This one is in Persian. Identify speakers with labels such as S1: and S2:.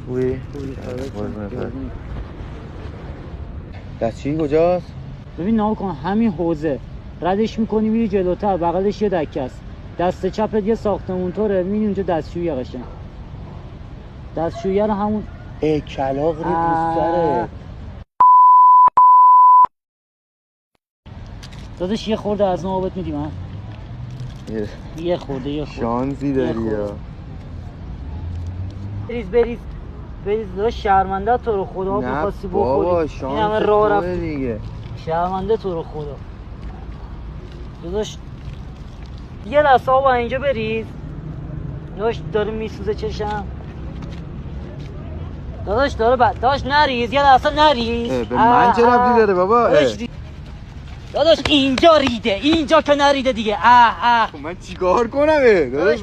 S1: خوبی؟ دستشویی کجاست؟
S2: ببین نام کن همین حوزه ردش میکنی میری جلوتر بغلش یه دکه است دست چپت یه ساختمون طوره میبینی اونجا دستشویی قشنگ دستشویی رو همون
S1: کلاغ رو دوست داره
S2: داداش یه خورده از ما آبت میدیم ها یه خورده
S1: شانسی داری یا
S2: بریز داداش شرمنده تو رو خدا می‌خواستی بخوری
S1: بابا شانس توه دیگه
S2: شرمنده تو رو خدا داداش یه لحظه آبا اینجا بریز داداش داره میسوزه چشم داداش داداش نریز یه لحظه نریز
S1: به من چه ربطی داره بابا
S2: داداش اینجا ریده اینجا که نریده دیگه
S1: من چیکار کنم داداش